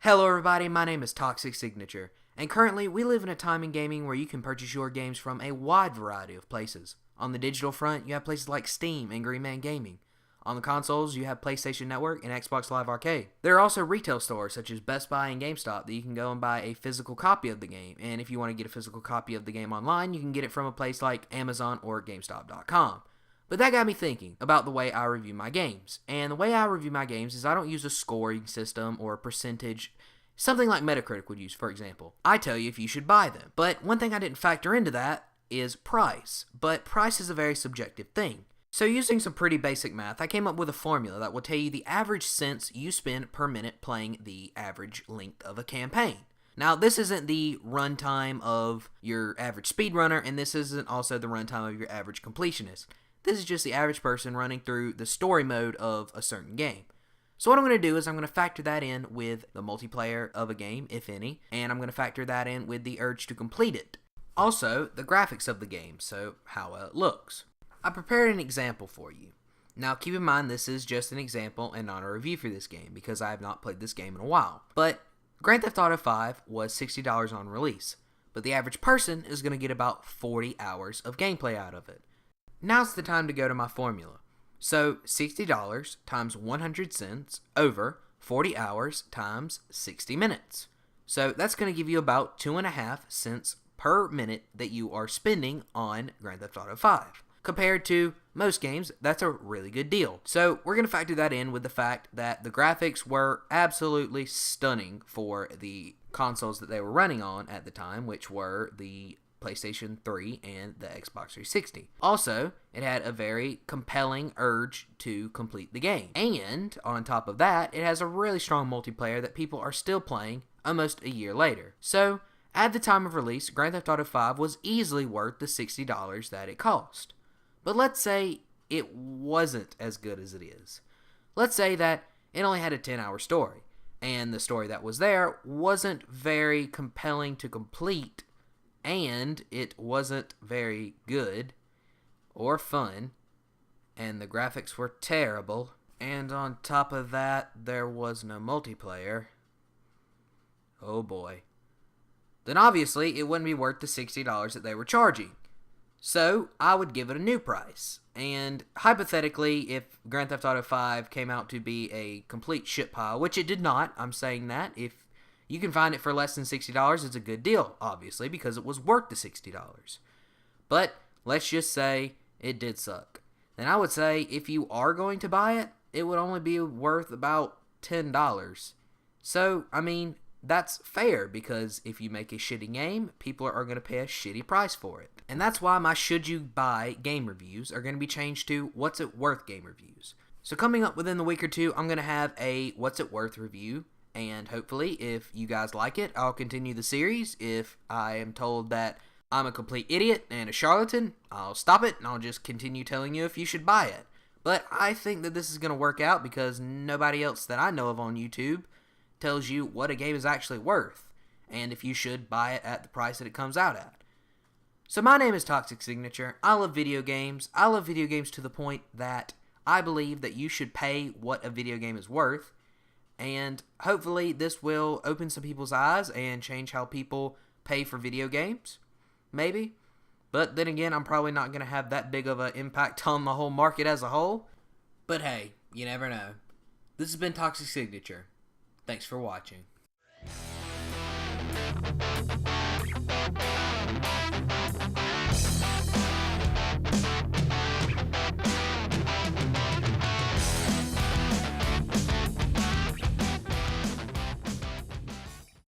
Hello everybody, my name is Toxic Signature, and currently we live in a time in gaming where you can purchase your games from a wide variety of places. On the digital front, you have places like Steam and Green Man Gaming. On the consoles, you have PlayStation Network and Xbox Live Arcade. There are also retail stores such as Best Buy and GameStop that you can go and buy a physical copy of the game, and if you want to get a physical copy of the game online, you can get it from a place like Amazon or GameStop.com. But that got me thinking about the way I review my games. And the way I review my games is I don't use a scoring system or a percentage, something like Metacritic would use, for example. I tell you if you should buy them. But one thing I didn't factor into that is price. But price is a very subjective thing. So using some pretty basic math, I came up with a formula that will tell you the average cents you spend per minute playing the average length of a campaign. Now, this isn't the runtime of your average speedrunner, and this isn't also the runtime of your average completionist. This is just the average person running through the story mode of a certain game. So what I'm going to do is I'm going to factor that in with the multiplayer of a game, if any, and I'm going to factor that in with the urge to complete it. Also, the graphics of the game, so how it looks. I prepared an example for you. Now, keep in mind this is just an example and not a review for this game, because I have not played this game in a while. But Grand Theft Auto 5 was $60 on release, but the average person is going to get about 40 hours of gameplay out of it. Now's the time to go to my formula. So $60 times 100 cents over 40 hours times 60 minutes. So that's going to give you about 2.5 cents per minute that you are spending on Grand Theft Auto 5. Compared to most games, that's a really good deal. So we're going to factor that in with the fact that the graphics were absolutely stunning for the consoles that they were running on at the time, which were the PlayStation 3 and the Xbox 360. Also, it had a very compelling urge to complete the game. And on top of that, it has a really strong multiplayer that people are still playing almost a year later. So, at the time of release, Grand Theft Auto 5 was easily worth the $60 that it cost. But let's say it wasn't as good as it is. Let's say that it only had a 10-hour story, and the story that was there wasn't very compelling to complete, and it wasn't very good or fun, and the graphics were terrible, and on top of that, there was no multiplayer. Oh boy. Then obviously, it wouldn't be worth the $60 that they were charging. So, I would give it a new price. And hypothetically, if Grand Theft Auto 5 came out to be a complete shit pile, which it did not, I'm saying that, if you can find it for less than $60, it's a good deal, obviously, because it was worth the $60. But let's just say it did suck. Then I would say if you are going to buy it, it would only be worth about $10. So, I mean, that's fair, because if you make a shitty game, people are going to pay a shitty price for it. And that's why my should you buy game reviews are going to be changed to what's it worth game reviews. So coming up within the week or two, I'm going to have a what's it worth review. And hopefully, if you guys like it, I'll continue the series. If I am told that I'm a complete idiot and a charlatan, I'll stop it and I'll just continue telling you if you should buy it. But I think that this is going to work out because nobody else that I know of on YouTube tells you what a game is actually worth and if you should buy it at the price that it comes out at. So my name is Toxic Signature. I love video games. I love video games to the point that I believe that you should pay what a video game is worth. And hopefully this will open some people's eyes and change how people pay for video games. Maybe. But then again, I'm probably not going to have that big of an impact on the whole market as a whole. But hey, you never know. This has been Toxic Signature. Thanks for watching.